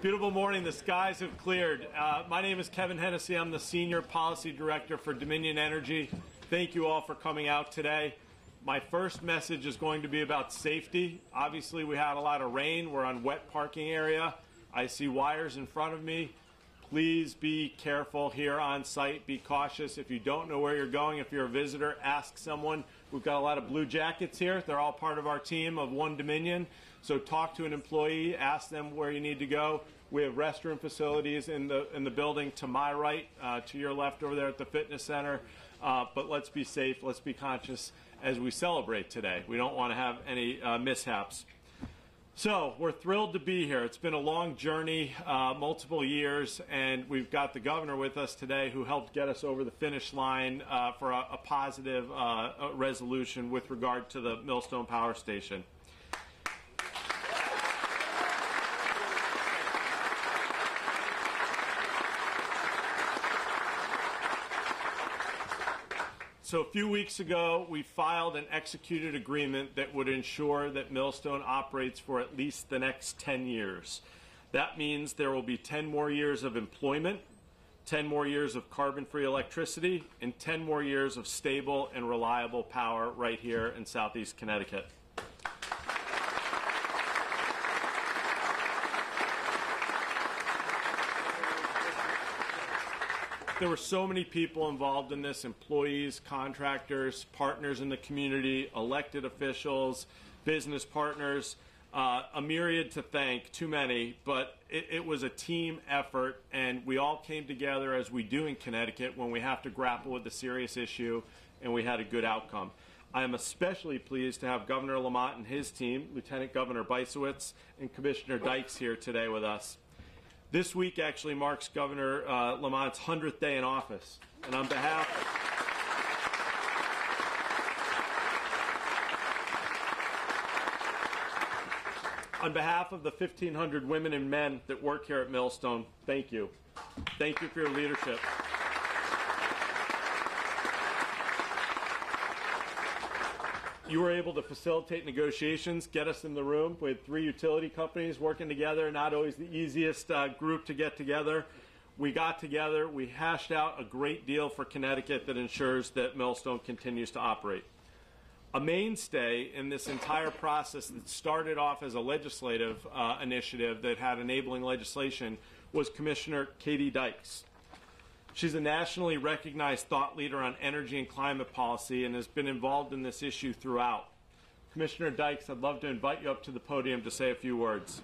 Beautiful morning. The skies have cleared. My name is Kevin Hennessy. I'm the Senior Policy Director for Dominion Energy. Thank you all for coming out today. My first message is going to be about safety. Obviously, we had a lot of rain. We're on wet parking area. I see wires in front of me. Please be careful here on site. Be cautious. If you don't know where you're going, if you're a visitor, ask someone. We've got a lot of blue jackets here. They're all part of our team of One Dominion. So talk to an employee, ask them where you need to go. We have restroom facilities in the building to my right, to your left over there at the fitness center. But let's be safe. Let's be conscious as we celebrate today. We don't want to have any mishaps. So we're thrilled to be here. It's been a long journey, multiple years, and we've got the governor with us today who helped get us over the finish line for a positive resolution with regard to the Millstone Power Station. So a few weeks ago, we filed an executed agreement that would ensure that Millstone operates for at least the next 10 years. That means there will be 10 more years of employment, 10 more years of carbon-free electricity, and 10 more years of stable and reliable power right here in Southeast Connecticut. There were so many people involved in this: employees, contractors, partners in the community, elected officials, business partners, a myriad to thank, too many, but it was a team effort, and we all came together as we do in Connecticut when we have to grapple with a serious issue, and we had a good outcome. I am especially pleased to have Governor Lamont and his team, Lieutenant Governor Bysewicz, and Commissioner Dykes here today with us. This week actually marks Governor Lamont's 100th day in office. And on behalf of the 1,500 women and men that work here at Millstone, thank you. Thank you for your leadership. You were able to facilitate negotiations, get us in the room. We had 3 utility companies working together, not always the easiest group to get together. We got together, we hashed out a great deal for Connecticut that ensures that Millstone continues to operate. A mainstay in this entire process that started off as a legislative initiative that had enabling legislation was Commissioner Katie Dykes. She's a nationally recognized thought leader on energy and climate policy and has been involved in this issue throughout. Commissioner Dykes, I'd love to invite you up to the podium to say a few words.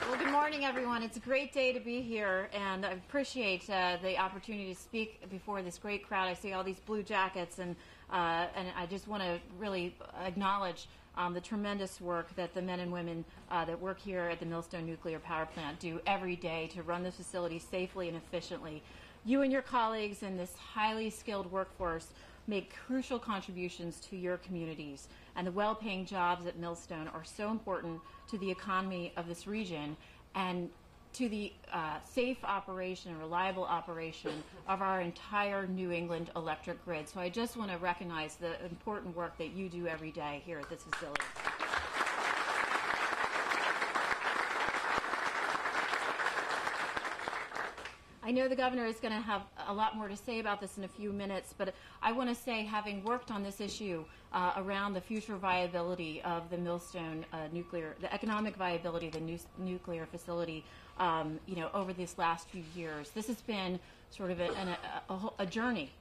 Well, good morning, everyone. It's a great day to be here, and I appreciate the opportunity to speak before this great crowd. I see all these blue jackets, and I just want to really acknowledge the tremendous work that the men and women that work here at the Millstone Nuclear Power Plant do every day to run the facility safely and efficiently. You and your colleagues in this highly skilled workforce make crucial contributions to your communities, and the well-paying jobs at Millstone are so important to the economy of this region and to the safe operation and reliable operation of our entire New England electric grid. So I just want to recognize the important work that you do every day here at this facility. I know the governor is going to have a lot more to say about this in a few minutes, but I want to say, having worked on this issue around the future viability of the Millstone the economic viability of the nuclear facility, over these last few years, this has been sort of a journey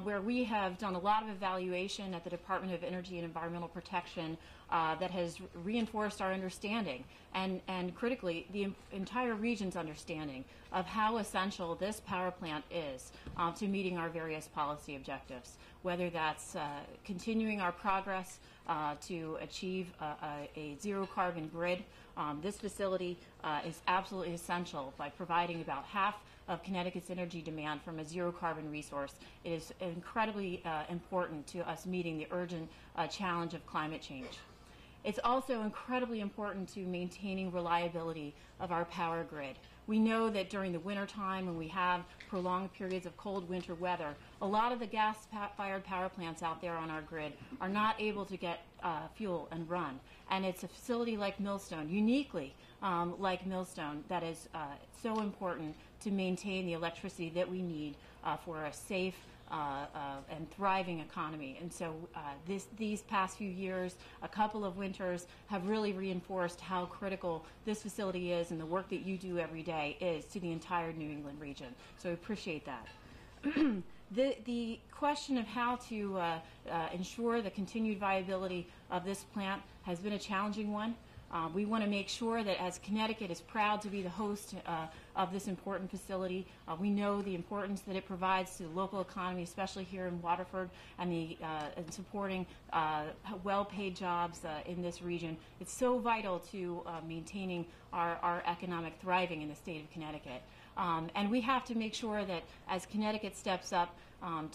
where we have done a lot of evaluation at the Department of Energy and Environmental Protection that has reinforced our understanding and critically the entire region's understanding of how essential this power plant is to meeting our various policy objectives, whether that's continuing our progress to achieve a zero carbon grid. This facility is absolutely essential by providing about half of Connecticut's energy demand from a zero carbon resource. It is incredibly important to us meeting the urgent challenge of climate change. It's also incredibly important to maintaining reliability of our power grid. We know that during the wintertime, when we have prolonged periods of cold winter weather, a lot of the gas-fired power plants out there on our grid are not able to get fuel and run. And it's a facility like Millstone, uniquely like Millstone, that is so important to maintain the electricity that we need for a safe and thriving economy. And so these past few years, a couple of winters, have really reinforced how critical this facility is, and the work that you do every day is to the entire New England region. So I appreciate that. The question of how to ensure the continued viability of this plant has been a challenging one. We want to make sure that as Connecticut is proud to be the host of this important facility, we know the importance that it provides to the local economy, especially here in Waterford, and supporting well-paid jobs in this region. It's so vital to maintaining our economic thriving in the state of Connecticut. And we have to make sure that as Connecticut steps up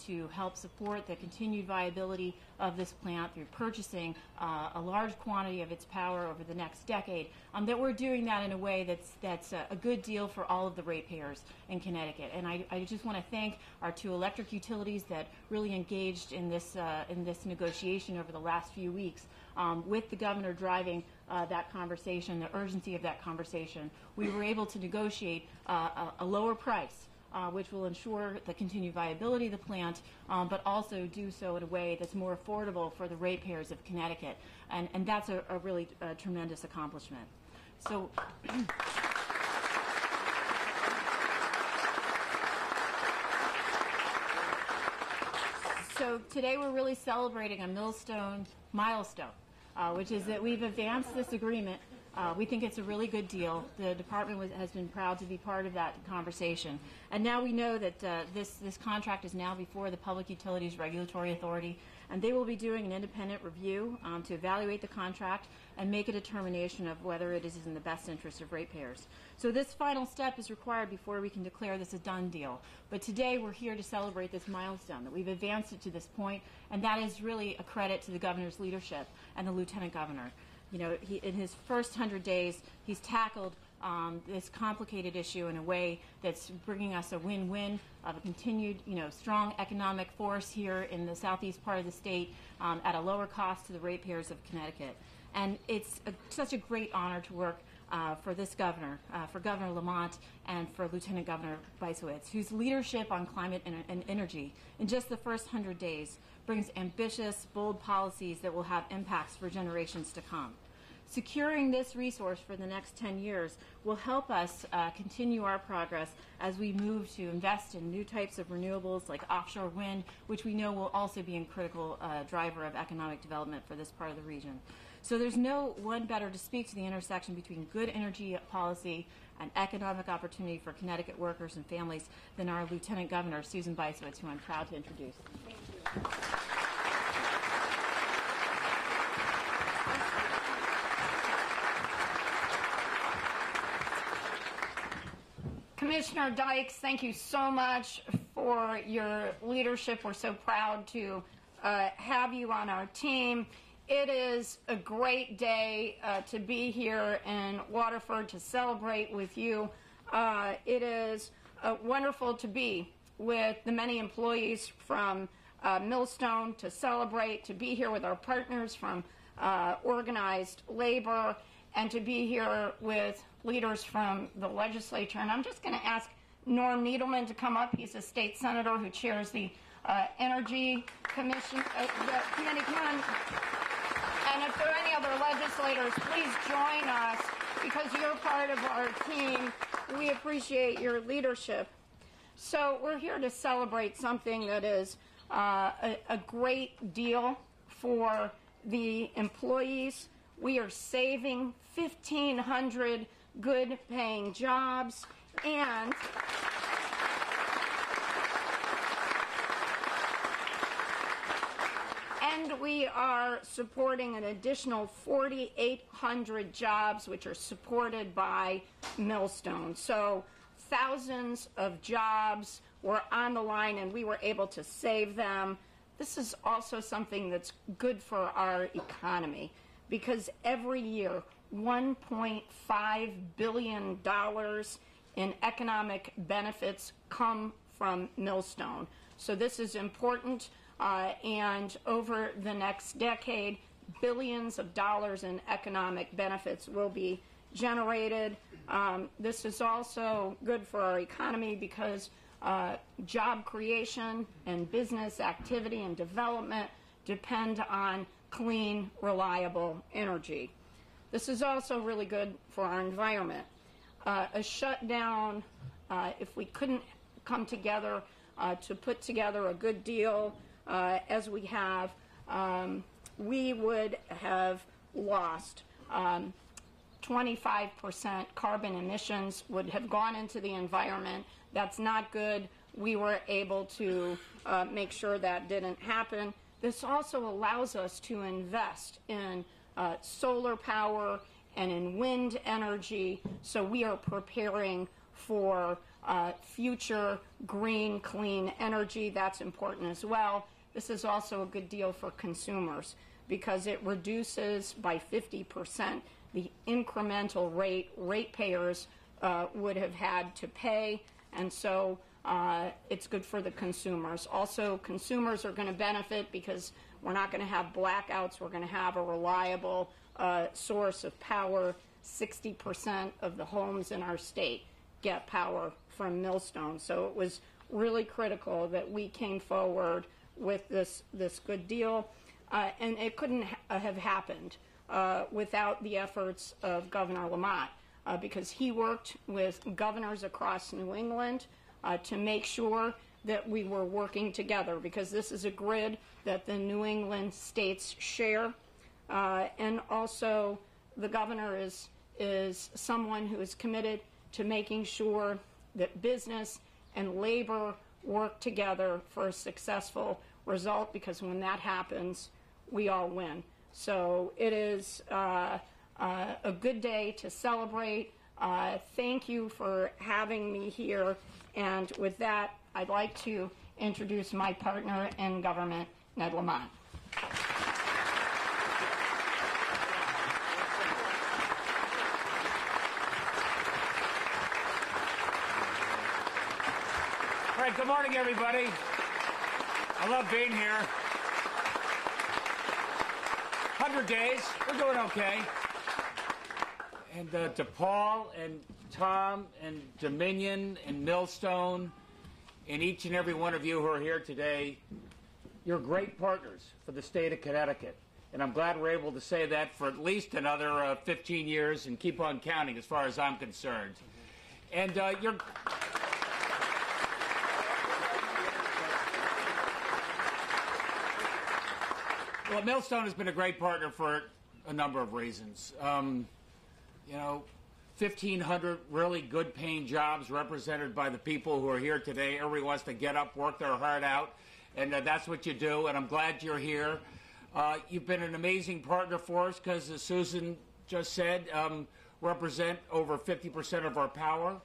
to help support the continued viability of this plant through purchasing a large quantity of its power over the next decade, that we're doing that in a way that's a good deal for all of the ratepayers in Connecticut. And I just want to thank our two electric utilities that really engaged in this negotiation over the last few weeks. With the governor driving that conversation, the urgency of that conversation, we were able to negotiate a lower price, which will ensure the continued viability of the plant, but also do so in a way that's more affordable for the ratepayers of Connecticut. And that's a really tremendous accomplishment. So. So today we're really celebrating a Millstone milestone, which is that we've advanced this agreement. We think it's a really good deal. The department has been proud to be part of that conversation. And now we know that this contract is now before the Public Utilities Regulatory Authority, and they will be doing an independent review to evaluate the contract and make a determination of whether it is in the best interest of ratepayers. So this final step is required before we can declare this a done deal. But today we're here to celebrate this milestone, that we've advanced it to this point, and that is really a credit to the governor's leadership and the lieutenant governor. You know, in his first 100 days, he's tackled this complicated issue in a way that's bringing us a win-win of a continued, strong economic force here in the southeast part of the state at a lower cost to the ratepayers of Connecticut. And it's such a great honor to work for this governor, for Governor Lamont, and for Lieutenant Governor Bysowitz, whose leadership on climate and energy in just the first 100 days brings ambitious, bold policies that will have impacts for generations to come. Securing this resource for the next 10 years will help us continue our progress as we move to invest in new types of renewables like offshore wind, which we know will also be a critical driver of economic development for this part of the region. So there's no one better to speak to the intersection between good energy policy and economic opportunity for Connecticut workers and families than our Lieutenant Governor, Susan Bysowitz, who I'm proud to introduce. Thank you. Commissioner Dykes, thank you so much for your leadership. We're so proud to have you on our team. It is a great day to be here in Waterford to celebrate with you. It is wonderful to be with the many employees from Millstone to celebrate, to be here with our partners from organized labor, and to be here with leaders from the legislature. And I'm just going to ask Norm Needleman to come up. He's a state senator who chairs the Energy Commission, the committee. Come on. And if there are any other legislators, please join us because you're part of our team. We appreciate your leadership. So we're here to celebrate something that is a great deal for the employees. We are saving 1,500 good-paying jobs, and we are supporting an additional 4,800 jobs, which are supported by Millstone. So thousands of jobs were on the line, and we were able to save them. This is also something that's good for our economy, because every year $1.5 billion in economic benefits come from Millstone. So this is important, and over the next decade, billions of dollars in economic benefits will be generated. This is also good for our economy because job creation and business activity and development depend on clean, reliable energy. This is also really good for our environment. A shutdown, if we couldn't come together to put together a good deal as we have, we would have lost 25% carbon emissions would have gone into the environment. That's not good. We were able to make sure that didn't happen. This also allows us to invest in solar power and in wind energy, so we are preparing for future green, clean energy. That's important as well. This is also a good deal for consumers because it reduces by 50% the incremental rate ratepayers would have had to pay, and so it's good for the consumers. Also, consumers are going to benefit because we're not going to have blackouts. We're going to have a reliable source of power. 60% of the homes in our state get power from Millstone. So it was really critical that we came forward with this good deal. And it couldn't have happened without the efforts of Governor Lamont because he worked with governors across New England to make sure that we were working together because this is a grid that the New England states share. And also the governor is someone who is committed to making sure that business and labor work together for a successful result because when that happens, we all win. So it is a good day to celebrate. Thank you for having me here. And with that, I'd like to introduce my partner in government, Ned Lamont. All right, good morning, everybody. I love being here. 100 days, we're doing okay. And to Paul and Tom and Dominion and Millstone and each and every one of you who are here today, you're great partners for the state of Connecticut. And I'm glad we're able to say that for at least another 15 years and keep on counting as far as I'm concerned. And you're... Well, Millstone has been a great partner for a number of reasons. 1,500 really good-paying jobs represented by the people who are here today. Everybody wants to get up, work their heart out, and that's what you do, and I'm glad you're here. You've been an amazing partner for us because, as Susan just said, represent over 50% of our power,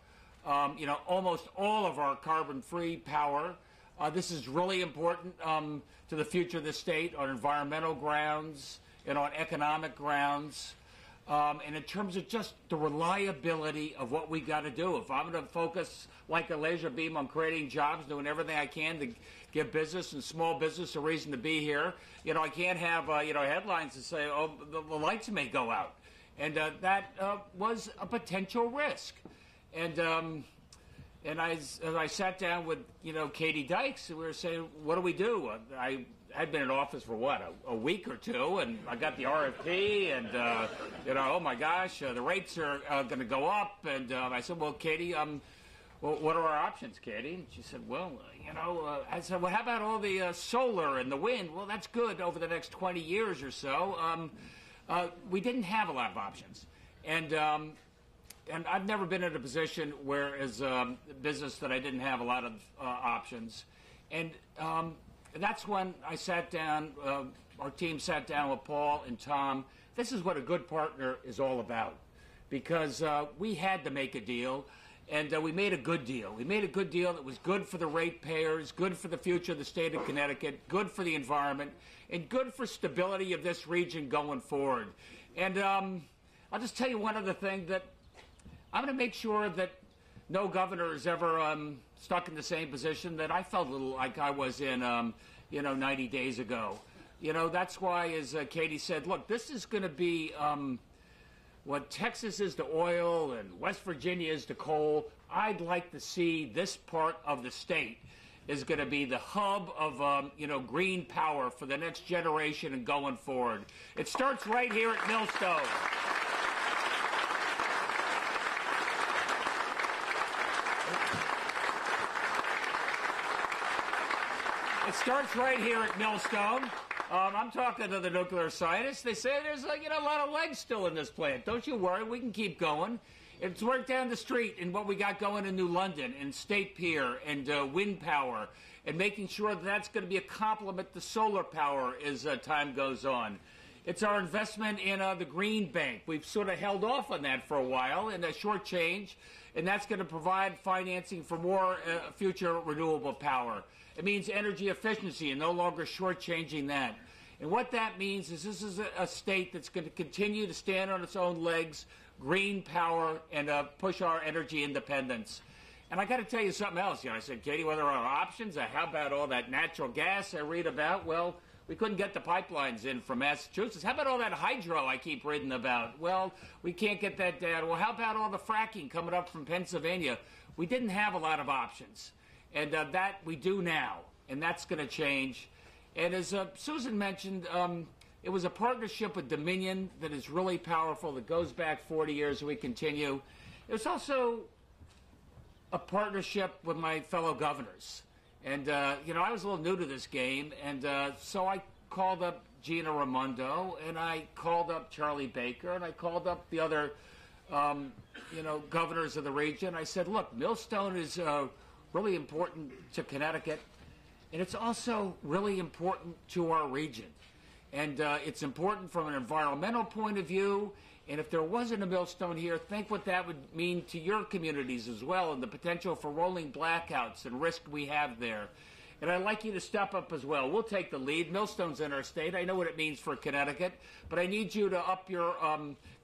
almost all of our carbon-free power. This is really important to the future of the state on environmental grounds and on economic grounds. And in terms of just the reliability of what we got to do. If I'm going to focus like a laser beam on creating jobs, doing everything I can to give business and small business a reason to be here, I can't have, headlines that say, oh, the lights may go out. And that was a potential risk. And as I sat down with, Katie Dykes, we were saying, what do we do? I had been in office for, a week or two, and I got the RFP, and, oh, my gosh, the rates are going to go up. And I said, well, Katie, what are our options, Katie? And she said, well, I said, well, how about all the solar and the wind? Well, that's good over the next 20 years or so. We didn't have a lot of options. And I've never been in a position where, as a business, that I didn't have a lot of options. And that's when I sat down, our team sat down with Paul and Tom. This is what a good partner is all about. Because we had to make a deal, and we made a good deal. We made a good deal that was good for the ratepayers, good for the future of the state of Connecticut, good for the environment, and good for stability of this region going forward. And I'll just tell you one other thing, that I'm going to make sure that no governor is ever stuck in the same position that I felt a little like I was in, 90 days ago. That's why, as Katie said, look, this is going to be what Texas is to oil and West Virginia is to coal. I'd like to see this part of the state is going to be the hub of, green power for the next generation and going forward. It starts right here at Millstone. It starts right here at Millstone. I'm talking to the nuclear scientists. They say there's a lot of legs still in this plant. Don't you worry, we can keep going. It's right down the street in what we got going in New London, and State Pier, and wind power, and making sure that that's going to be a complement to solar power as time goes on. It's our investment in the Green Bank. We've sort of held off on that for a while, and a short change, and that's going to provide financing for more future renewable power. It means energy efficiency and no longer shortchanging that. And what that means is this is a state that's going to continue to stand on its own legs, green power, and push our energy independence. And I got to tell you something else. I said, Katie, what are our options? How about all that natural gas I read about? Well, we couldn't get the pipelines in from Massachusetts. How about all that hydro I keep reading about? Well, we can't get that down. Well, how about all the fracking coming up from Pennsylvania? We didn't have a lot of options. And that we do now, and that's going to change. And as Susan mentioned, it was a partnership with Dominion that is really powerful, that goes back 40 years, and we continue. It was also a partnership with my fellow governors. And, I was a little new to this game, and so I called up Gina Raimondo, and I called up Charlie Baker, and I called up the other, governors of the region. I said, look, Millstone is really important to Connecticut, and it's also really important to our region. And it's important from an environmental point of view, and if there wasn't a Millstone here, think what that would mean to your communities as well, and the potential for rolling blackouts and risk we have there. And I'd like you to step up as well. We'll take the lead. Millstone's in our state. I know what it means for Connecticut, but I need you to up your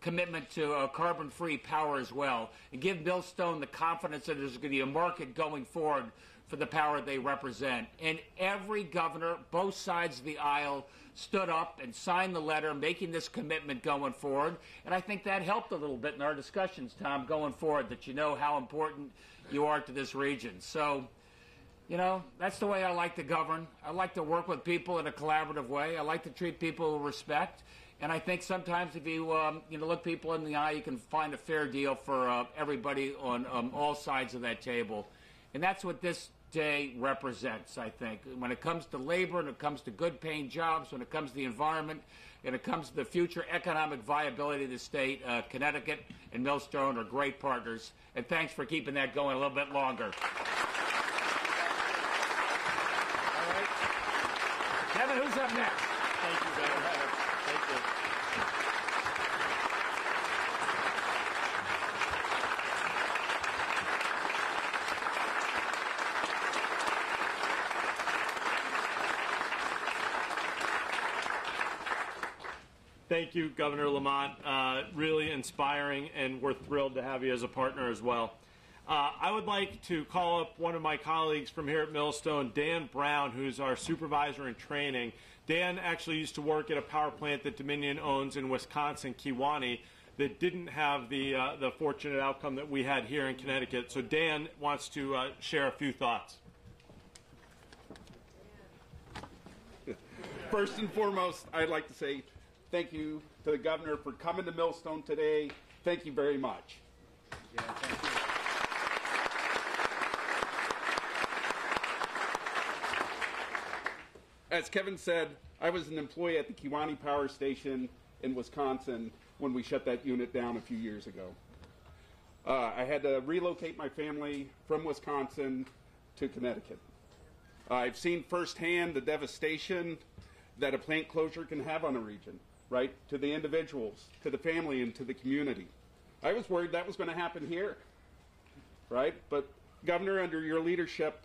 commitment to carbon-free power as well, and give Millstone the confidence that there's going to be a market going forward for the power they represent. And every governor, both sides of the aisle, stood up and signed the letter making this commitment going forward. And I think that helped a little bit in our discussions, Tom, going forward, that you know how important you are to this region. So, that's the way I like to govern. I like to work with people in a collaborative way. I like to treat people with respect. And I think sometimes if you, look people in the eye, you can find a fair deal for everybody on all sides of that table. And that's what this day represents, I think. When it comes to labor, and it comes to good-paying jobs, when it comes to the environment, and it comes to the future economic viability of the state, Connecticut and Millstone are great partners. And thanks for keeping that going a little bit longer. All right. Kevin, who's up next? Thank you, Governor. Thank you. Thank you, Governor Lamont. Really inspiring, and we're thrilled to have you as a partner as well. I would like to call up one of my colleagues from here at Millstone, Dan Brown, who's our supervisor in training. Dan actually used to work at a power plant that Dominion owns in Wisconsin, Kewanee, that didn't have the fortunate outcome that we had here in Connecticut. So Dan wants to share a few thoughts. First and foremost, I'd like to say thank you to the governor for coming to Millstone today. Thank you very much. Yeah, thank you. As Kevin said, I was an employee at the Kewanee Power Station in Wisconsin when we shut that unit down a few years ago. I had to relocate my family from Wisconsin to Connecticut. I've seen firsthand the devastation that a plant closure can have on a region, right? To the individuals, to the family, and to the community. I was worried that was going to happen here, right? But Governor, under your leadership,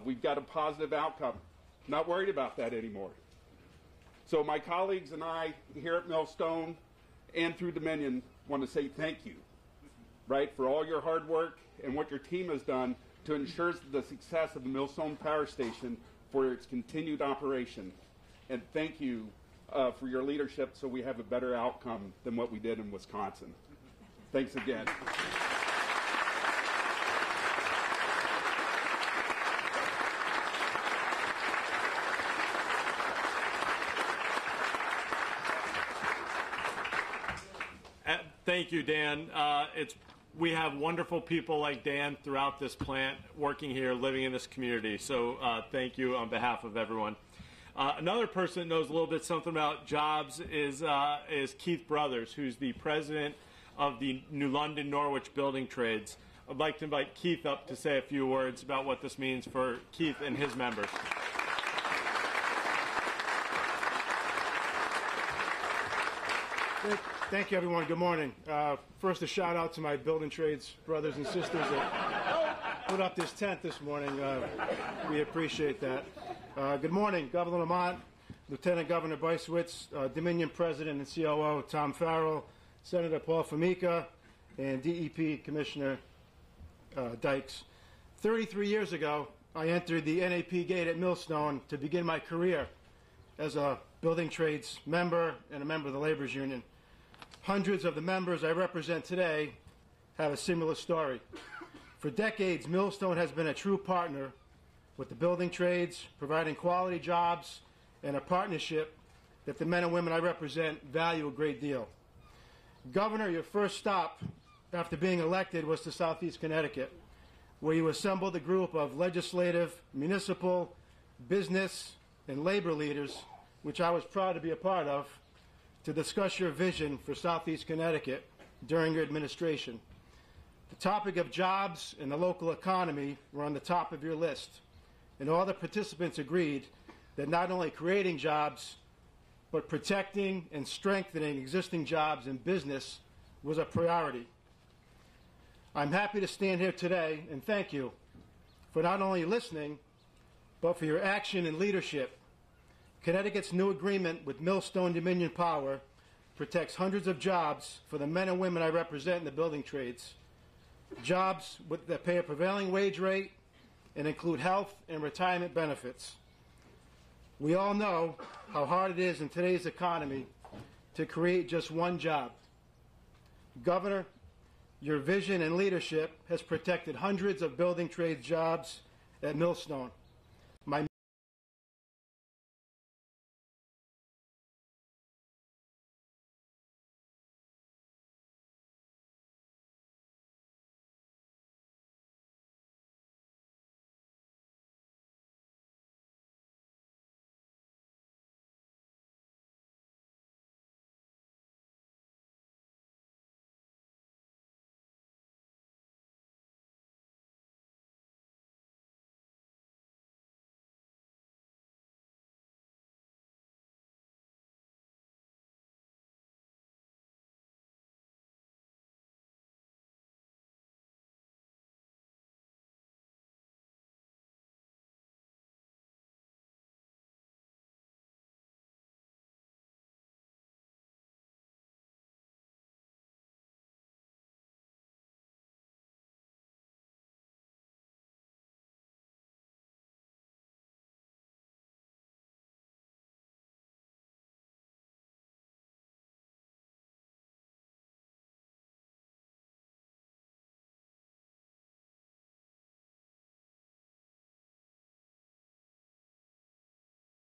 we've got a positive outcome. Not worried about that anymore. So my colleagues and I here at Millstone and through Dominion want to say thank you. right, for all your hard work and what your team has done to ensure the success of the Millstone Power Station for its continued operation. And thank you for your leadership so we have a better outcome than what we did in Wisconsin. Thanks again. Thank you, Dan. We have wonderful people like Dan throughout this plant, working here, living in this community. So thank you on behalf of everyone. Another person that knows a little bit something about jobs is Keith Brothers, who's the president of the New London Norwich Building Trades. I'd like to invite Keith up to say a few words about what this means for Keith and his members. Thank you, everyone. Good morning. First, a shout out to my building trades brothers and sisters that put up this tent this morning. We appreciate that. Good morning, Governor Lamont, Lieutenant Governor Bicewitz, Dominion President and COO Tom Farrell, Senator Paul Formica, and DEP Commissioner Dykes. 33 years ago, I entered the NAP gate at Millstone to begin my career as a building trades member and a member of the Laborers Union. Hundreds of the members I represent today have a similar story. For decades, Millstone has been a true partner with the building trades, providing quality jobs and a partnership that the men and women I represent value a great deal. Governor, your first stop after being elected was to Southeast Connecticut, where you assembled a group of legislative, municipal, business, and labor leaders, which I was proud to be a part of, to discuss your vision for Southeast Connecticut during your administration. The topic of jobs and the local economy were on the top of your list, and all the participants agreed that not only creating jobs, but protecting and strengthening existing jobs and business was a priority. I'm happy to stand here today and thank you for not only listening, but for your action and leadership. Connecticut's new agreement with Millstone Dominion Power protects hundreds of jobs for the men and women I represent in the building trades. Jobs that pay a prevailing wage rate and include health and retirement benefits. We all know how hard it is in today's economy to create just one job. Governor, your vision and leadership has protected hundreds of building trades jobs at Millstone.